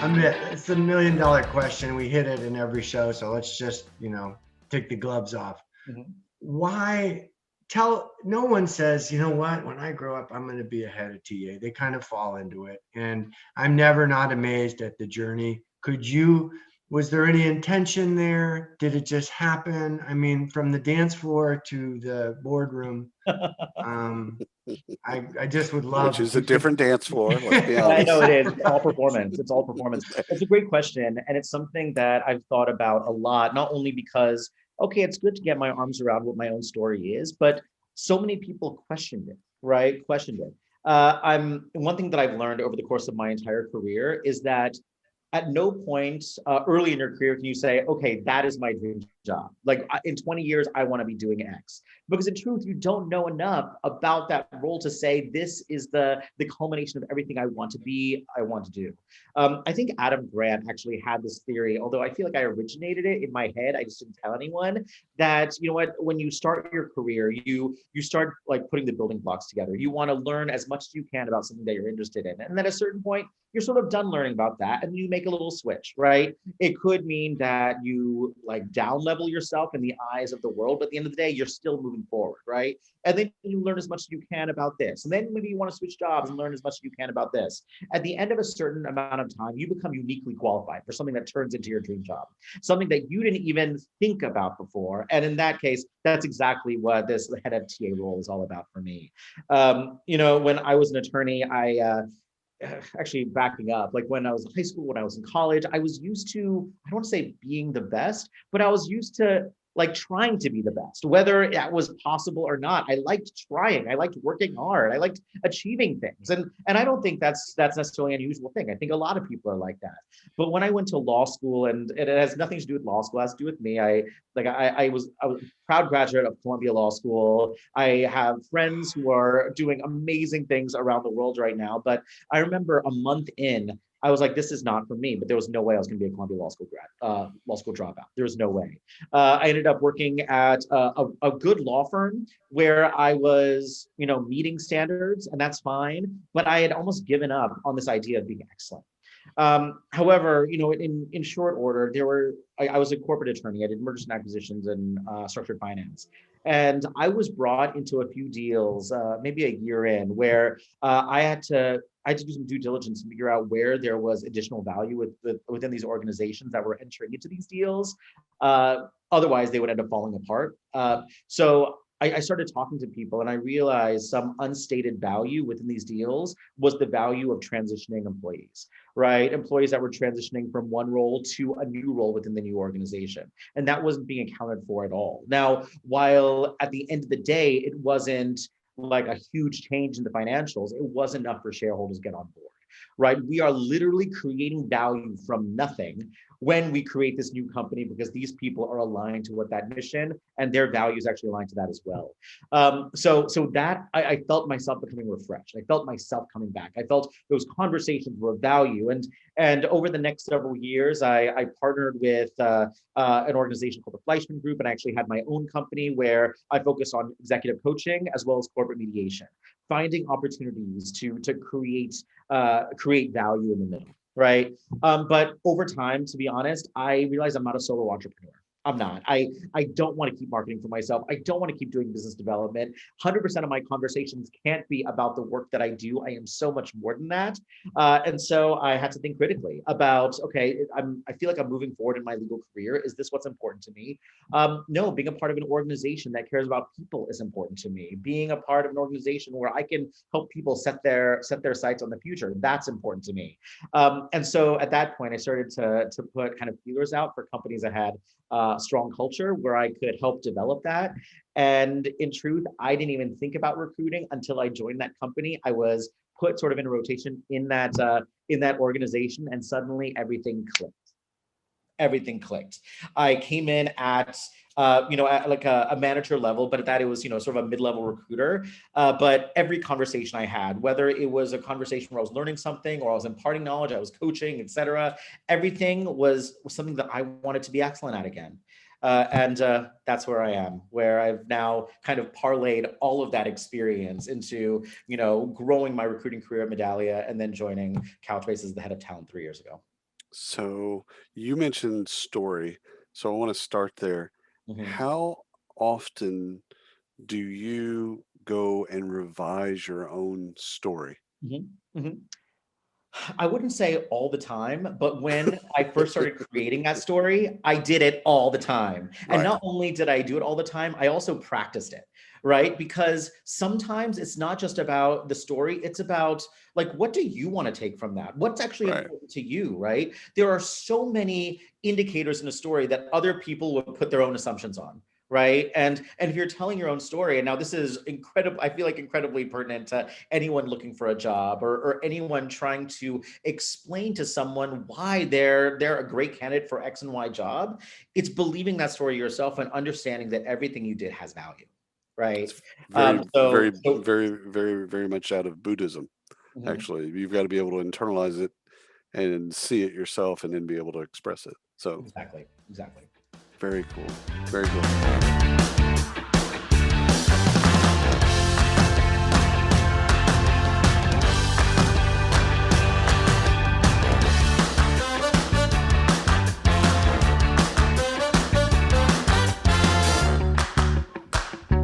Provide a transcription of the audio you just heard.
Amit, it's $1 million question. We hit it in every show, so let's just, take the gloves off. Mhm. Why no one says, you know what, when I grow up, I'm going to be a head of TA. They kind of fall into it. And I'm never not amazed at the journey. Was there any intention there? Did it just happen? I mean, from the dance floor to the boardroom, I just would love. Which is a different dance floor, let's be honest. I know it is. It's all performance. It's all performance. It's a great question. And it's something that I've thought about a lot, not only because, okay, it's good to get my arms around what my own story is, but so many people questioned it, right? Questioned it. One thing that I've learned over the course of my entire career is that at no point early in your career can you say, okay, that is my dream job. Like in 20 years, I want to be doing X. Because in truth, you don't know enough about that role to say, this is the culmination of everything I want to be, I want to do. I think Adam Grant actually had this theory, although I feel like I originated it in my head, I just didn't tell anyone, that, you know what, when you start your career, you start like putting the building blocks together. You want to learn as much as you can about something that you're interested in. And then at a certain point, you're sort of done learning about that and you make a little switch, right? It could mean that you like down level yourself in the eyes of the world, but at the end of the day, you're still moving forward, right? And then you learn as much as you can about this. And then maybe you want to switch jobs and learn as much as you can about this. At the end of a certain amount of time, you become uniquely qualified for something that turns into your dream job, something that you didn't even think about before. And in that case, that's exactly what this head of TA role is all about for me. When I was an attorney, actually backing up, like when I was in high school, when I was in college, I was used to, I don't want to say being the best, but I was used to like trying to be the best, whether that was possible or not. I liked trying, I liked working hard, I liked achieving things. And I don't think that's necessarily an unusual thing. I think a lot of people are like that. But when I went to law school, and it has nothing to do with law school, it has to do with me. I was a proud graduate of Columbia Law School. I have friends who are doing amazing things around the world right now. But I remember a month in, I was like, this is not for me, but there was no way I was going to be a Columbia Law School dropout. There was no way. I ended up working at a good law firm where I was, meeting standards, and that's fine. But I had almost given up on this idea of being excellent. However, in short order, I was a corporate attorney. I did mergers and acquisitions and structured finance. And I was brought into a few deals, maybe a year in, where I had to do some due diligence and figure out where there was additional value within these organizations that were entering into these deals. Otherwise, they would end up falling apart. So I started talking to people, and I realized some unstated value within these deals was the value of transitioning employees, right? Employees that were transitioning from one role to a new role within the new organization. And that wasn't being accounted for at all. Now, while at the end of the day, it wasn't like a huge change in the financials, it wasn't enough for shareholders to get on board, right? We are literally creating value from nothing when we create this new company, because these people are aligned to what that mission and their values actually aligned to that as well. So that I felt myself becoming refreshed. I felt myself coming back. I felt those conversations were of value. And over the next several years, I partnered with an organization called the Fleischman Group, and I actually had my own company where I focus on executive coaching as well as corporate mediation, finding opportunities to create value in the middle. Right. But over time, to be honest, I realized I'm not a solo entrepreneur. I'm not. I don't want to keep marketing for myself. I don't want to keep doing business development. 100% of my conversations can't be about the work that I do. I am so much more than that. And so I had to think critically about, okay, I feel like I'm moving forward in my legal career. Is this what's important to me? No, being a part of an organization that cares about people is important to me. Being a part of an organization where I can help people set their sights on the future, that's important to me. And so at that point, I started to put kind of feelers out for companies that had strong culture where I could help develop that. And in truth, I didn't even think about recruiting until I joined that company. I was put sort of in a rotation in that organization, and suddenly everything clicked. Everything clicked. I came in at like a manager level, but at that it was, sort of a mid-level recruiter. But every conversation I had, whether it was a conversation where I was learning something or I was imparting knowledge, I was coaching, etc., everything was something that I wanted to be excellent at again. And that's where I am, where I've now kind of parlayed all of that experience into, growing my recruiting career at Medallia and then joining Couchbase as the head of talent 3 years ago. So you mentioned story. So I want to start there. Mhm, How often do you go and revise your own story? mhm, mhm. I wouldn't say all the time, but when I first started creating that story, I did it all the time. And Right, not only did I do it all the time, I also practiced it, right? Because sometimes it's not just about the story, it's about like, what do you want to take from that? What's actually right. important to you, right? There are so many indicators in a story that other people would put their own assumptions on. Right. And if you're telling your own story, and now this is incredible, I feel like incredibly pertinent to anyone looking for a job or anyone trying to explain to someone why they're a great candidate for X and Y job. It's believing that story yourself and understanding that everything you did has value, right? It's very, very, So very, very, very much out of Buddhism, mhm, actually. You've got to be able to internalize it and see it yourself and then be able to express it. So exactly. very cool. Very cool.